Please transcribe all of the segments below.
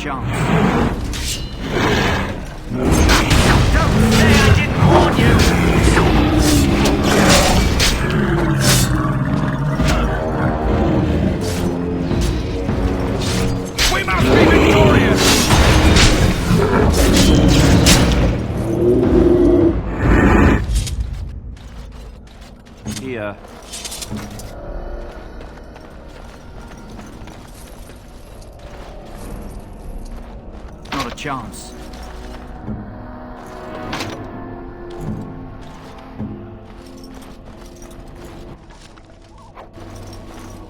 chance. Don't say I didn't warn you! We must be victorious! Here. Not a chance.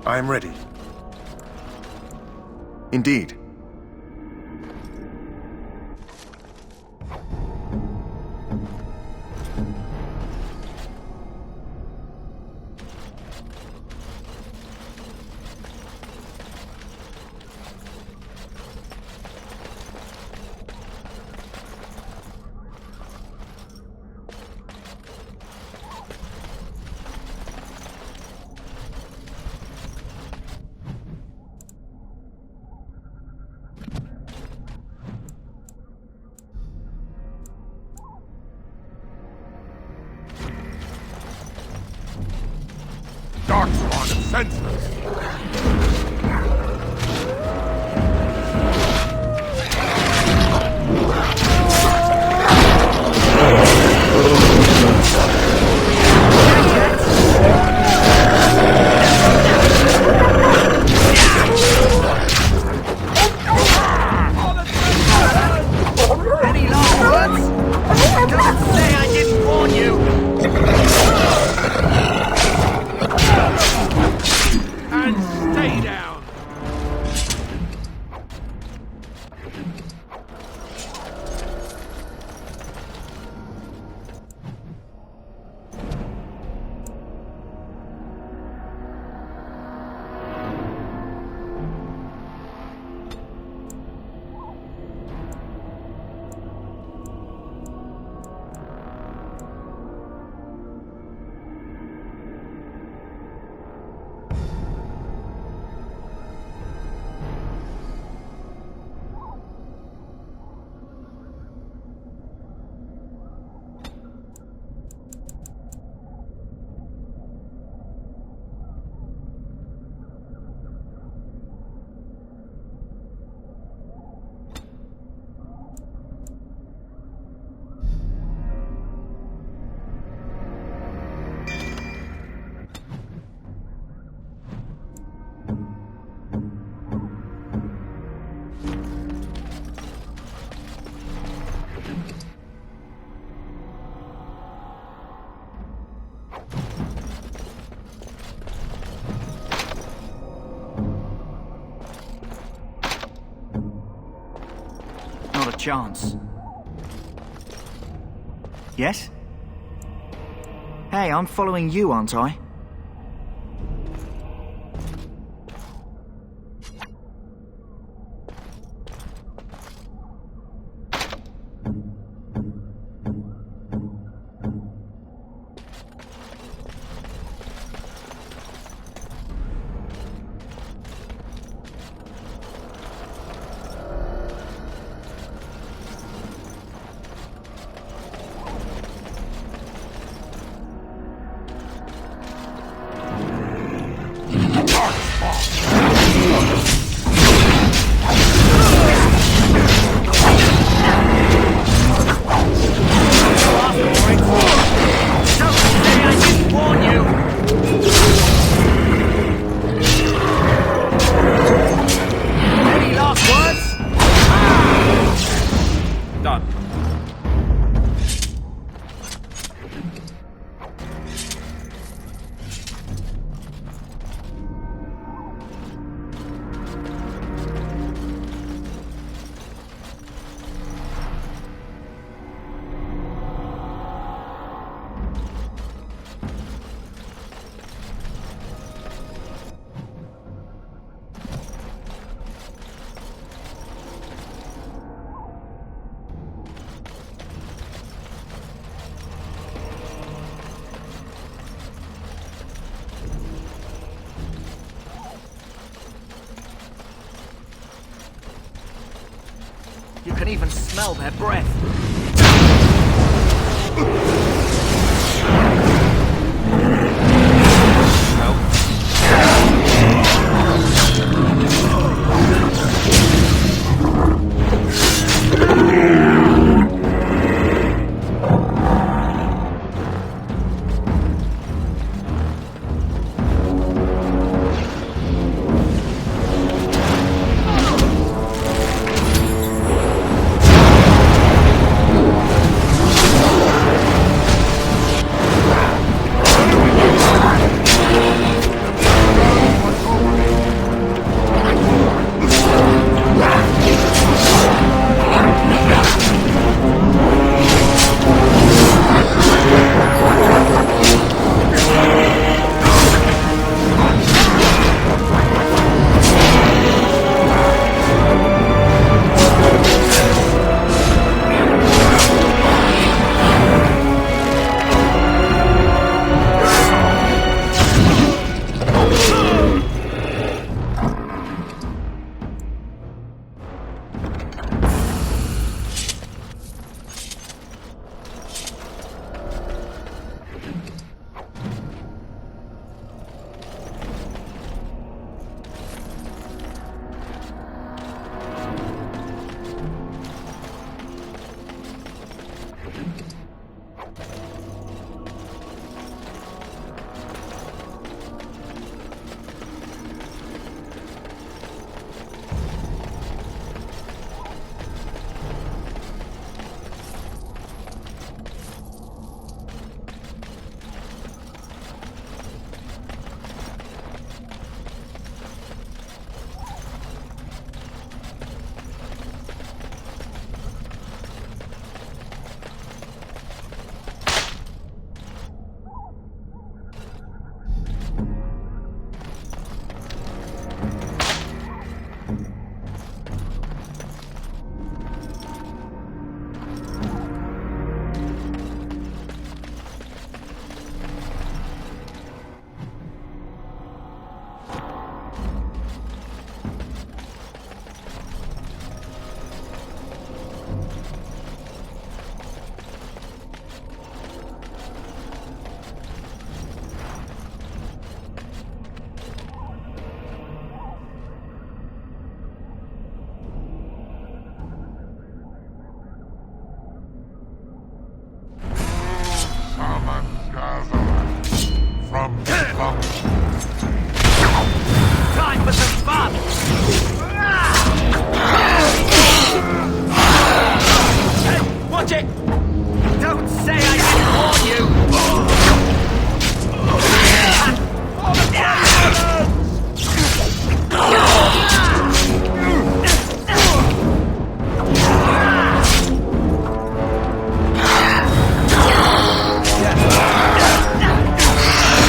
I am ready. Indeed. Darkspawn is senseless. Any last words? Don't say I didn't warn you! And stay down. Not a chance. Yes? Hey, I'm following you, aren't I? even smell their breath. Time for some fun! Hey, watch it! Don't say I didn't warn you!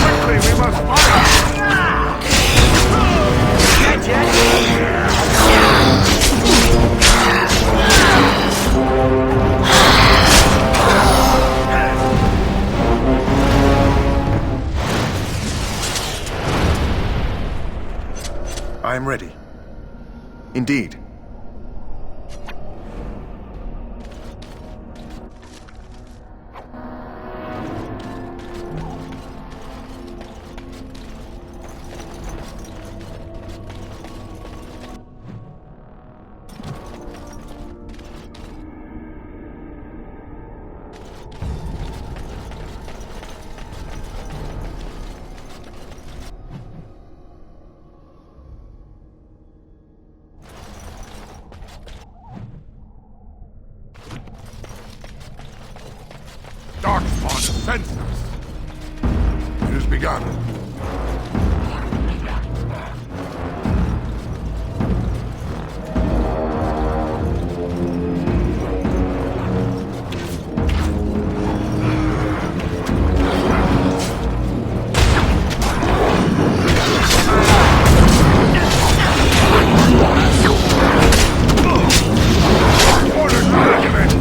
Quickly, we must fight! I am ready. Indeed. Darkspawn sensors. It has begun. Orders, regiment!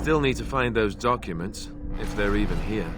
Still need to find those documents, if they're even here.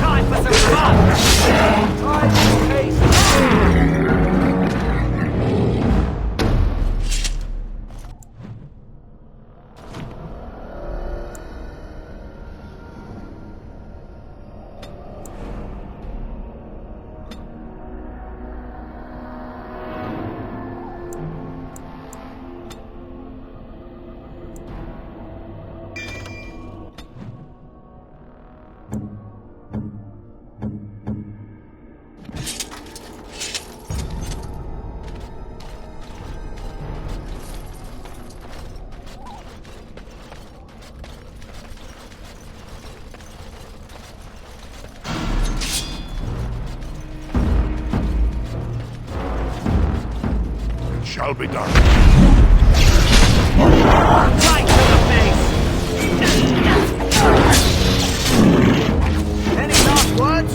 Time for some fun! Time for peace! Shall be done. Right to the face! Any last words? Any last words?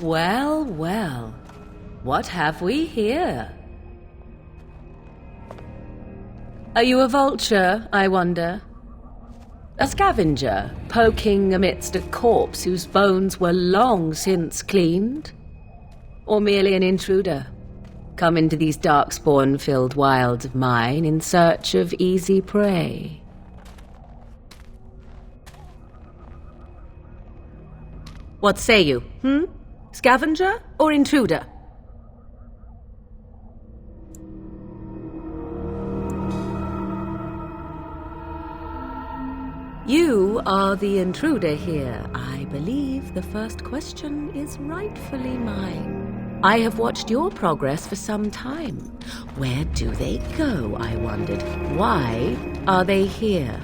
Well, well. What have we here? Are you a vulture, I wonder? A scavenger, poking amidst a corpse whose bones were long since cleaned? Or merely an intruder, come into these darkspawn-filled wilds of mine in search of easy prey? What say you, Scavenger or intruder? You are the intruder here. I believe the first question is rightfully mine. I have watched your progress for some time. Where do they go, I wondered? Why are they here?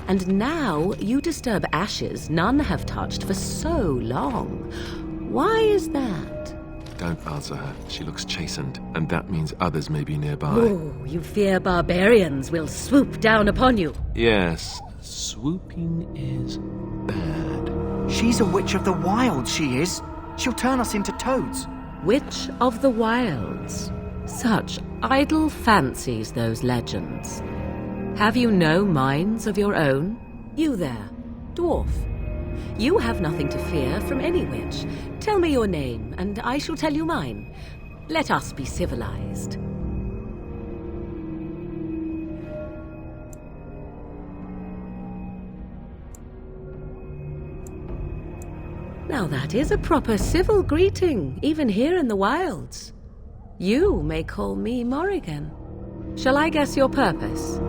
And now you disturb ashes none have touched for so long. Why is that? Don't answer her. She looks chastened, and that means others may be nearby. Oh, you fear barbarians will swoop down upon you. Yes, swooping is bad. She's a witch of the wild, she is. She'll turn us into toads. Witch of the Wilds. Such idle fancies, those legends. Have you no minds of your own? You there, dwarf. You have nothing to fear from any witch. Tell me your name, and I shall tell you mine. Let us be civilized. Now that is a proper civil greeting, even here in the wilds. You may call me Morrigan. Shall I guess your purpose?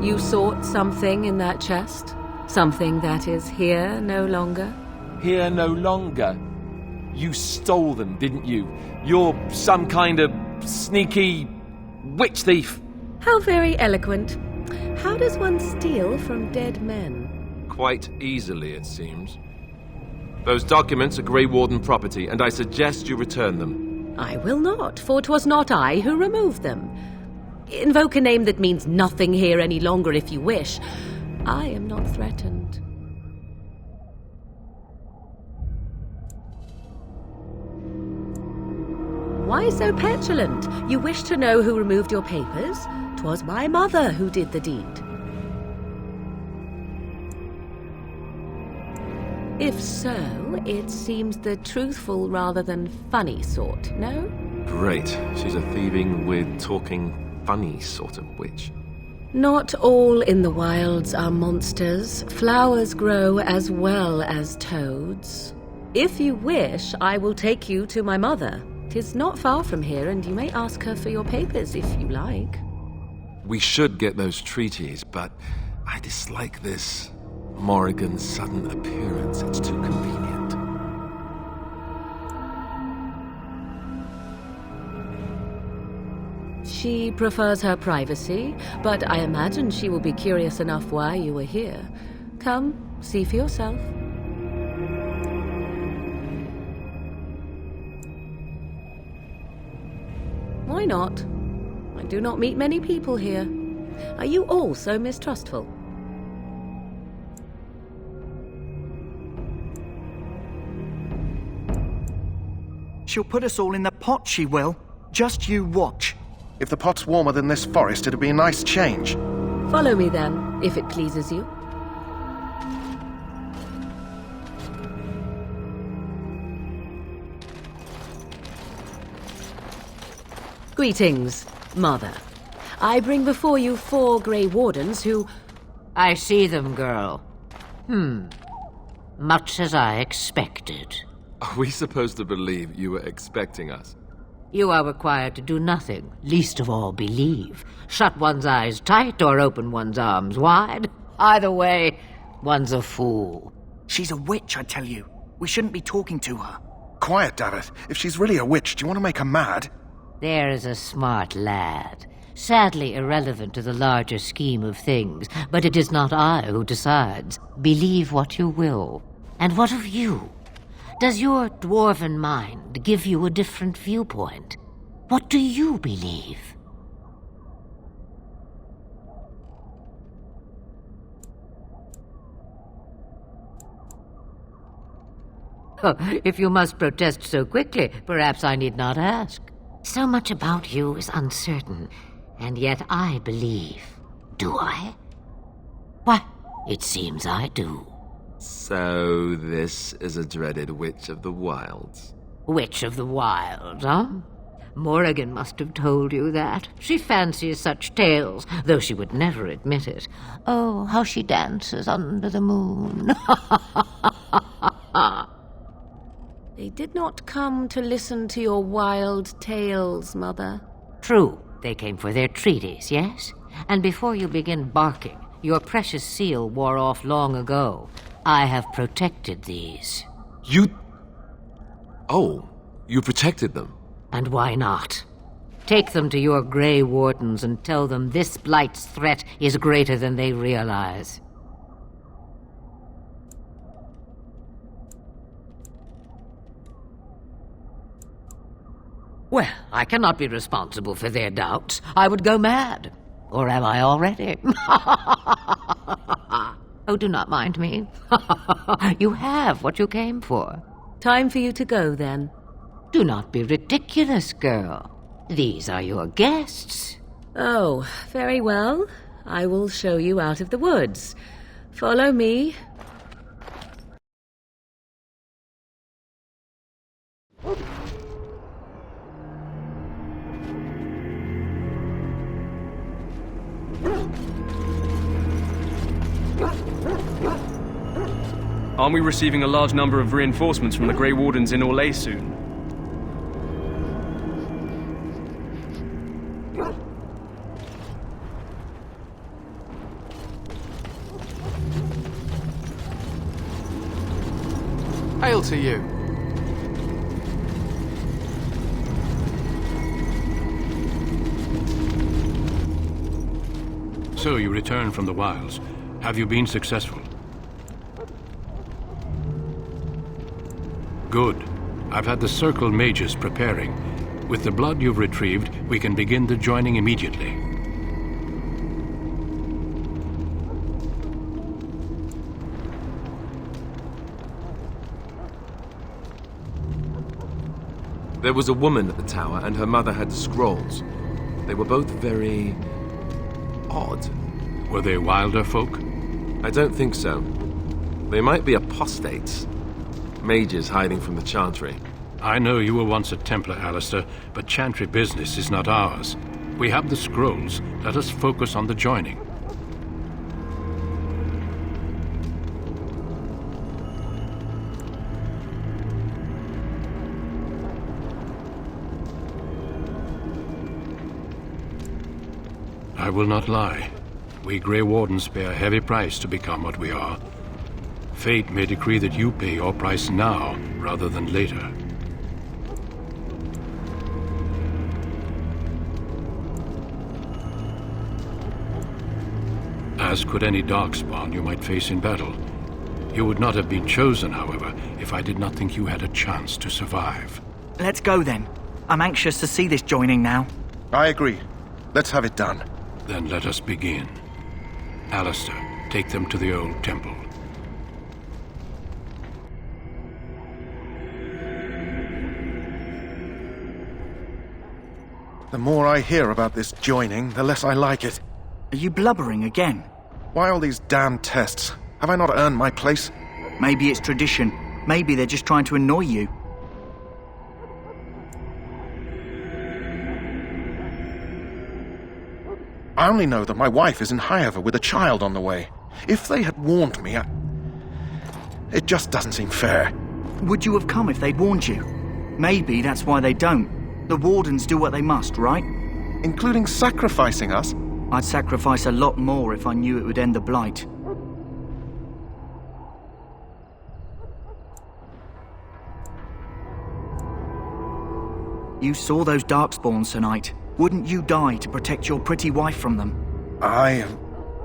You sought something in that chest? Something that is here no longer? Here no longer? You stole them, didn't you? You're some kind of sneaky witch thief. How very eloquent. How does one steal from dead men? Quite easily, it seems. Those documents are Grey Warden property, and I suggest you return them. I will not, for 'twas not I who removed them. Invoke a name that means nothing here any longer if you wish. I am not threatened. Why so petulant? You wish to know who removed your papers? 'Twas my mother who did the deed. If so, it seems the truthful rather than funny sort, no? Great. She's a thieving, weird, talking, funny sort of witch. Not all in the wilds are monsters. Flowers grow as well as toads. If you wish, I will take you to my mother. 'Tis not far from here, and you may ask her for your papers if you like. We should get those treaties, but I dislike this Morrigan's sudden appearance. It's too convenient. She prefers her privacy, but I imagine she will be curious enough why you were here. Come, see for yourself. Why not? I do not meet many people here. Are you all so mistrustful? She'll put us all in the pot, she will. Just you watch. If the pot's warmer than this forest, it'd be a nice change. Follow me then, if it pleases you. Greetings, Mother. I bring before you 4 Grey Wardens who... I see them, girl. Much as I expected. Are we supposed to believe you were expecting us? You are required to do nothing, least of all believe. Shut one's eyes tight or open one's arms wide. Either way, one's a fool. She's a witch, I tell you. We shouldn't be talking to her. Quiet, Daveth. If she's really a witch, do you want to make her mad? There is a smart lad. Sadly irrelevant to the larger scheme of things, but it is not I who decides. Believe what you will. And what of you? Does your dwarven mind give you a different viewpoint? What do you believe? If you must protest so quickly, perhaps I need not ask. So much about you is uncertain, and yet I believe. Do I? Why, it seems I do. So this is a dreaded Witch of the Wilds. Witch of the Wild, huh? Morrigan must have told you that. She fancies such tales, though she would never admit it. Oh, how she dances under the moon. They did not come to listen to your wild tales, Mother. True, they came for their treaties, yes? And before you begin barking, your precious seal wore off long ago. I have protected these. You... Oh, you protected them. And why not? Take them to your Grey Wardens and tell them this Blight's threat is greater than they realize. Well, I cannot be responsible for their doubts. I would go mad. Or am I already? Oh, do not mind me. You have what you came for. Time for you to go, then. Do not be ridiculous, girl. These are your guests. Oh, very well. I will show you out of the woods. Follow me. Aren't we receiving a large number of reinforcements from the Grey Wardens in Orlais soon? Hail to you. So you return from the wilds. Have you been successful? Good. I've had the Circle mages preparing. With the blood you've retrieved, we can begin the joining immediately. There was a woman at the tower, and her mother had scrolls. They were both very... odd. Were they wilder folk? I don't think so. They might be apostates. Mages hiding from the Chantry. I know you were once a Templar, Alistair, but Chantry business is not ours. We have the scrolls. Let us focus on the joining. I will not lie. We Grey Wardens pay a heavy price to become what we are. Fate may decree that you pay your price now, rather than later. As could any Darkspawn you might face in battle. You would not have been chosen, however, if I did not think you had a chance to survive. Let's go then. I'm anxious to see this joining now. I agree. Let's have it done. Then let us begin. Alistair, take them to the old temple. The more I hear about this joining, the less I like it. Are you blubbering again? Why all these damn tests? Have I not earned my place? Maybe it's tradition. Maybe they're just trying to annoy you. I only know that my wife is in Highever with a child on the way. If they had warned me, it just doesn't seem fair. Would you have come if they'd warned you? Maybe that's why they don't. The Wardens do what they must, right? Including sacrificing us? I'd sacrifice a lot more if I knew it would end the Blight. You saw those Darkspawns tonight. Wouldn't you die to protect your pretty wife from them?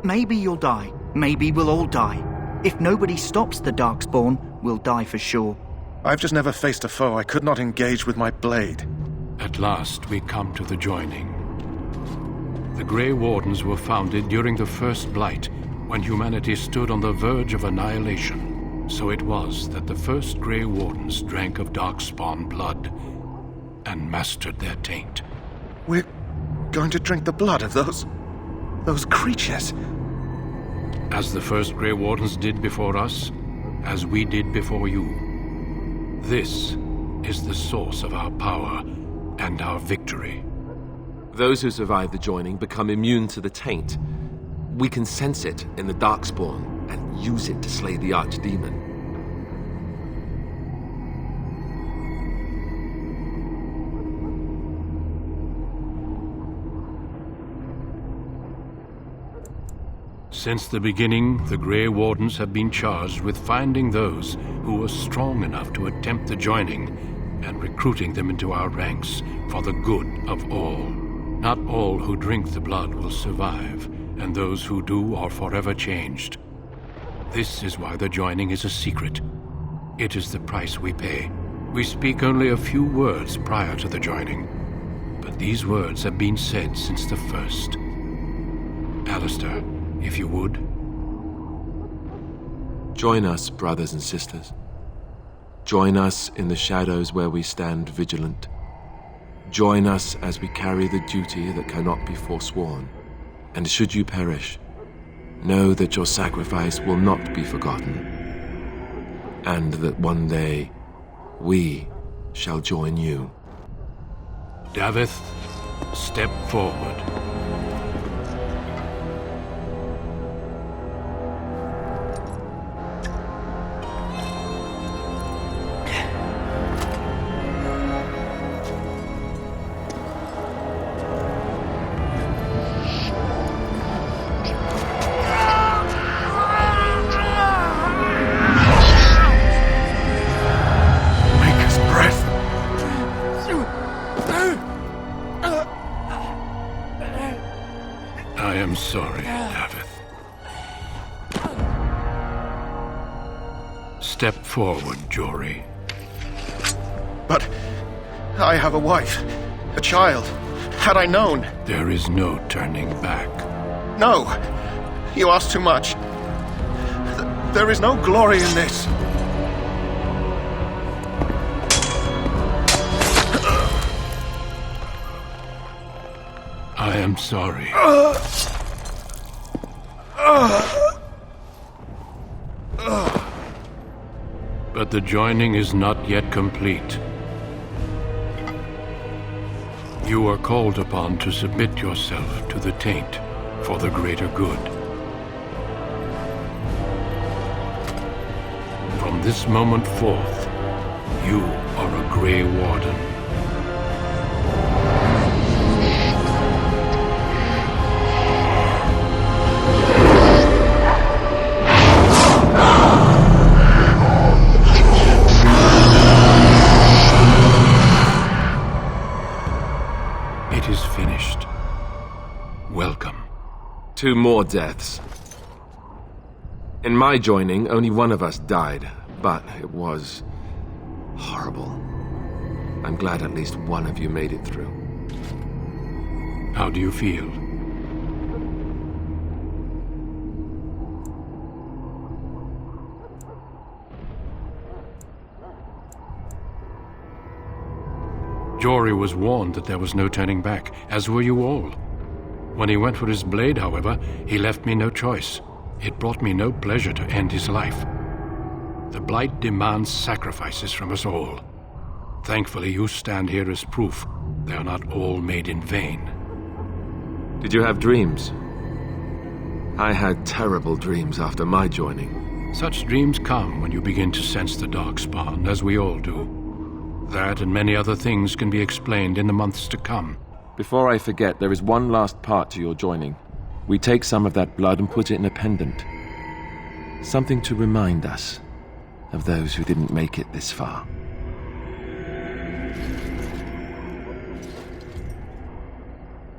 Maybe you'll die. Maybe we'll all die. If nobody stops the Darkspawn, we'll die for sure. I've just never faced a foe I could not engage with my blade. At last, we come to the joining. The Grey Wardens were founded during the First Blight, when humanity stood on the verge of annihilation. So it was that the first Grey Wardens drank of Darkspawn blood and mastered their taint. We're going to drink the blood of those creatures. As the first Grey Wardens did before us, as we did before you. This is the source of our power and our victory. Those who survive the joining become immune to the taint. We can sense it in the Darkspawn and use it to slay the Archdemon. Since the beginning, the Grey Wardens have been charged with finding those who were strong enough to attempt the joining and recruiting them into our ranks for the good of all. Not all who drink the blood will survive, and those who do are forever changed. This is why the joining is a secret. It is the price we pay. We speak only a few words prior to the joining, but these words have been said since the first. Alistair, if you would. Join us, brothers and sisters. Join us in the shadows where we stand vigilant. Join us as we carry the duty that cannot be forsworn. And should you perish, know that your sacrifice will not be forgotten, and that one day we shall join you. Davith, step forward. I am sorry, Davith. Step forward, Jory. But I have a wife, a child. Had I known... There is no turning back. No! You ask too much. There is no glory in this. I am sorry. But the joining is not yet complete. You are called upon to submit yourself to the taint for the greater good. From this moment forth, you are a Grey Warden. It is finished. Welcome. 2 more deaths. In my joining, only one of us died, but it was horrible. I'm glad at least one of you made it through. How do you feel? Jory was warned that there was no turning back, as were you all. When he went for his blade, however, he left me no choice. It brought me no pleasure to end his life. The Blight demands sacrifices from us all. Thankfully, you stand here as proof they are not all made in vain. Did you have dreams? I had terrible dreams after my joining. Such dreams come when you begin to sense the Darkspawn, as we all do. That and many other things can be explained in the months to come. Before I forget, there is one last part to your joining. We take some of that blood and put it in a pendant. Something to remind us of those who didn't make it this far.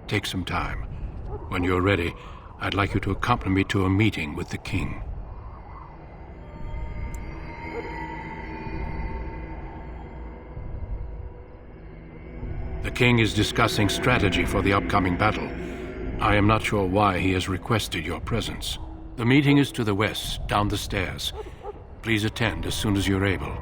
Take some time. When you're ready, I'd like you to accompany me to a meeting with the king. The king is discussing strategy for the upcoming battle. I am not sure why he has requested your presence. The meeting is to the west, down the stairs. Please attend as soon as you're able.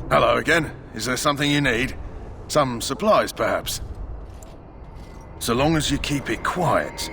Hello again. Is there something you need? Some supplies, perhaps? So long as you keep it quiet.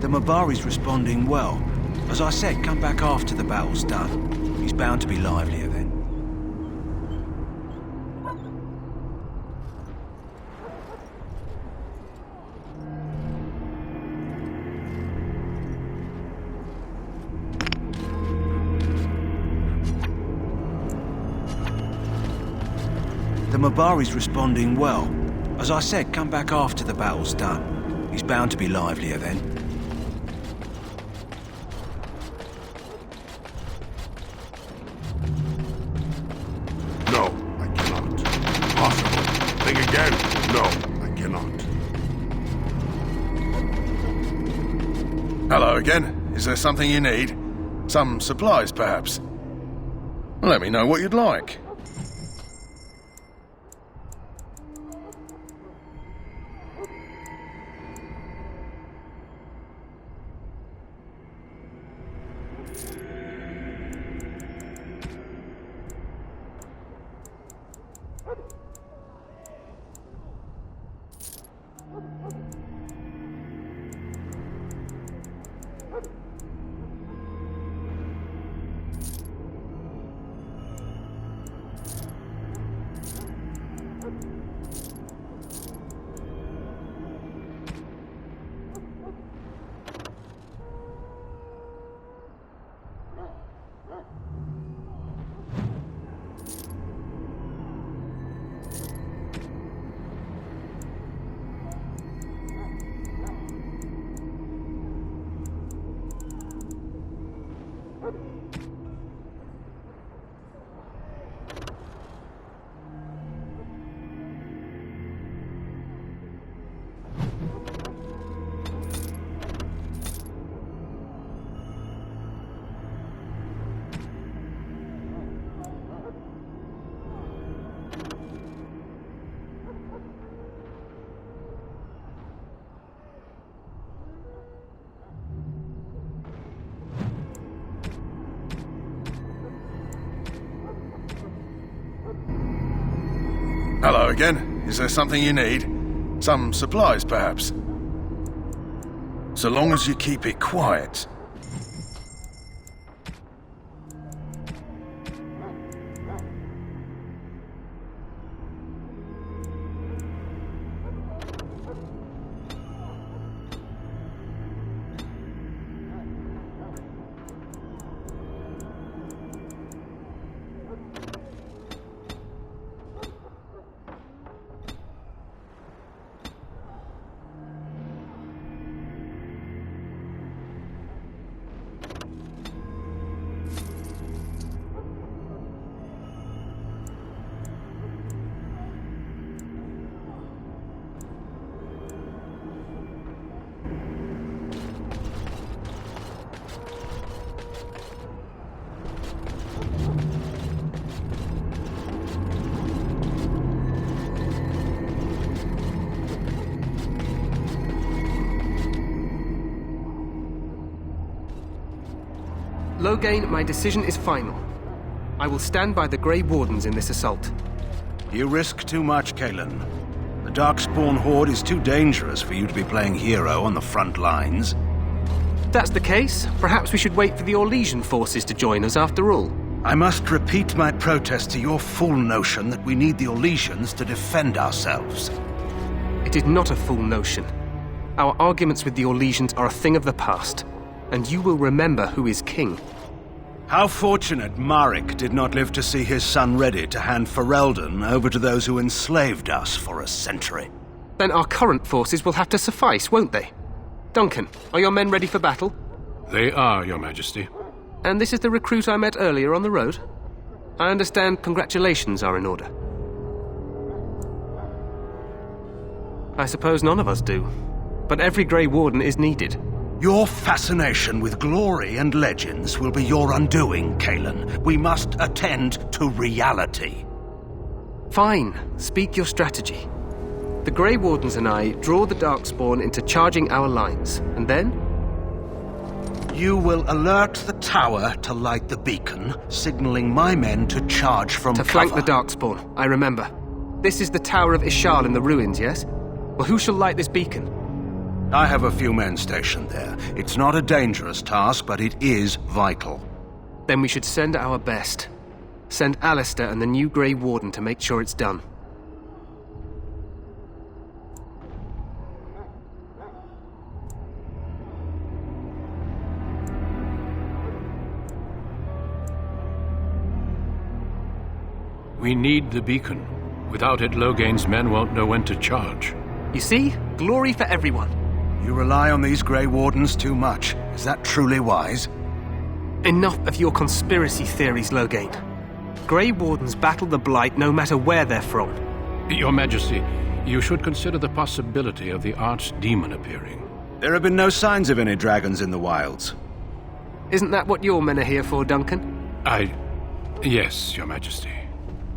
The Mabari's responding well. As I said, come back after the battle's done. He's bound to be livelier then. The Mabari's responding well. As I said, come back after the battle's done. He's bound to be livelier then. No, I cannot. Impossible. Think again. No, I cannot. Hello again. Is there something you need? Some supplies, perhaps? Let me know what you'd like. Hello again. Is there something you need? Some supplies, perhaps? So long as you keep it quiet. Loghain, my decision is final. I will stand by the Grey Wardens in this assault. You risk too much, Cailan. The Darkspawn Horde is too dangerous for you to be playing hero on the front lines. If that's the case, perhaps we should wait for the Orlesian forces to join us after all. I must repeat my protest to your fool notion that we need the Orlesians to defend ourselves. It is not a fool notion. Our arguments with the Orlesians are a thing of the past, and you will remember who is king. How fortunate Marek did not live to see his son ready to hand Ferelden over to those who enslaved us for a century. Then our current forces will have to suffice, won't they? Duncan, are your men ready for battle? They are, Your Majesty. And this is the recruit I met earlier on the road? I understand congratulations are in order. I suppose none of us do, but every Grey Warden is needed. Your fascination with glory and legends will be your undoing, Cailan. We must attend to reality. Fine. Speak your strategy. The Grey Wardens and I draw the Darkspawn into charging our lines, and then? You will alert the tower to light the beacon, signaling my men to charge from cover. To flank the Darkspawn, I remember. This is the Tower of Ishal in the ruins, yes? Well, who shall light this beacon? I have a few men stationed there. It's not a dangerous task, but it is vital. Then we should send our best. Send Alistair and the new Grey Warden to make sure it's done. We need the beacon. Without it, Loghain's men won't know when to charge. You see? Glory for everyone. You rely on these Grey Wardens too much. Is that truly wise? Enough of your conspiracy theories, Loghain. Grey Wardens battle the Blight no matter where they're from. Your Majesty, you should consider the possibility of the Archdemon appearing. There have been no signs of any dragons in the wilds. Isn't that what your men are here for, Duncan? Yes, Your Majesty.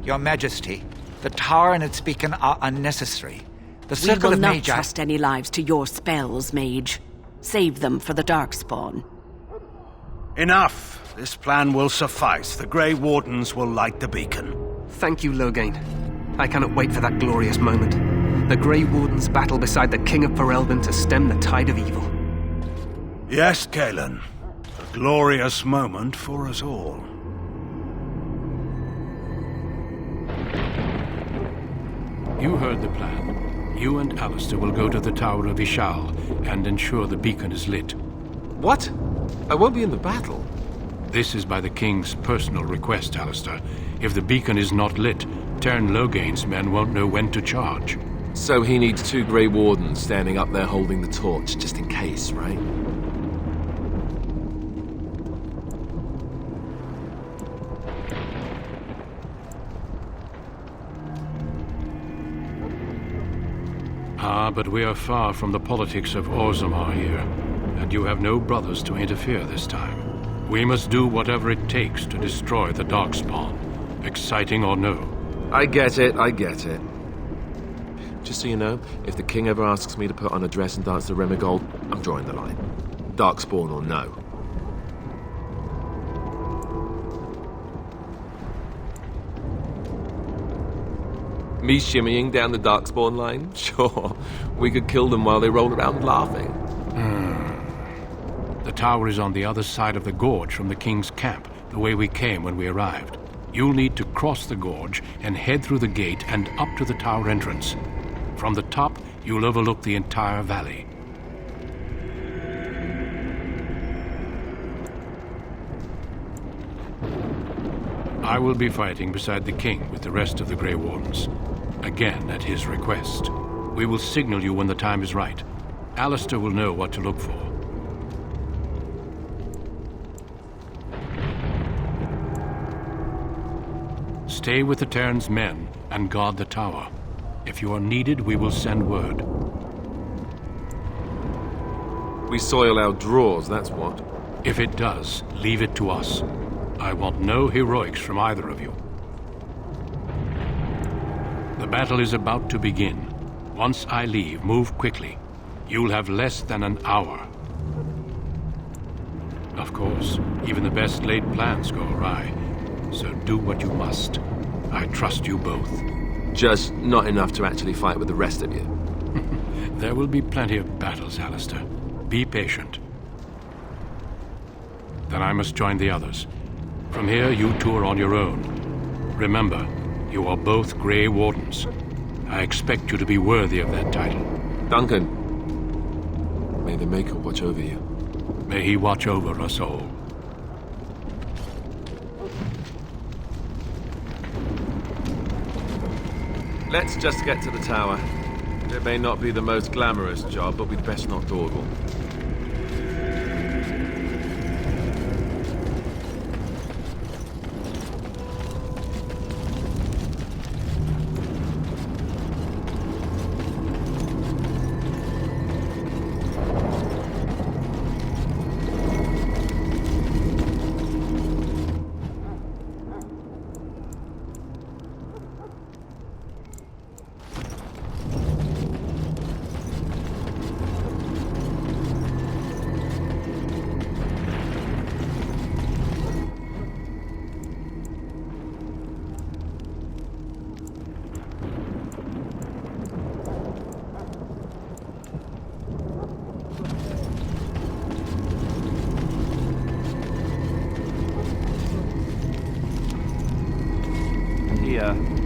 Your Majesty, the tower and its beacon are unnecessary. The We Circle will of not Magi... trust any lives to your spells, Mage. Save them for the Darkspawn. Enough! This plan will suffice. The Grey Wardens will light the beacon. Thank you, Loghain. I cannot wait for that glorious moment. The Grey Wardens battle beside the King of Ferelden to stem the tide of evil. Yes, Cailan. A glorious moment for us all. You heard the plan. You and Alistair will go to the Tower of Ishal and ensure the beacon is lit. What? I won't be in the battle. This is by the King's personal request, Alistair. If the beacon is not lit, Teyrn Loghain's men won't know when to charge. So he needs 2 Grey Wardens standing up there holding the torch, just in case, right? but we are far from the politics of Orzammar here, and you have no brothers to interfere this time. We must do whatever it takes to destroy the Darkspawn, exciting or no. I get it. Just so you know, if the king ever asks me to put on a dress and dance to Remigold, I'm drawing the line. Darkspawn or no. Me shimmying down the Darkspawn line? Sure. We could kill them while they roll around laughing. The tower is on the other side of the gorge from the king's camp, the way we came when we arrived. You'll need to cross the gorge and head through the gate and up to the tower entrance. From the top, you'll overlook the entire valley. I will be fighting beside the king with the rest of the Grey Wardens. Again, at his request. We will signal you when the time is right. Alistair will know what to look for. Stay with the Terran's men and guard the tower. If you are needed, we will send word. We soil our drawers, that's what. If it does, leave it to us. I want no heroics from either of you. The battle is about to begin. Once I leave, move quickly. You'll have less than an hour. Of course, even the best laid plans go awry. So do what you must. I trust you both. Just not enough to actually fight with the rest of you. There will be plenty of battles, Alistair. Be patient. Then I must join the others. From here, you two are on your own. Remember, you are both Grey Wardens. I expect you to be worthy of that title. Duncan, may the Maker watch over you. May he watch over us all. Let's just get to the tower. It may not be the most glamorous job, but we'd best not dawdle. Here.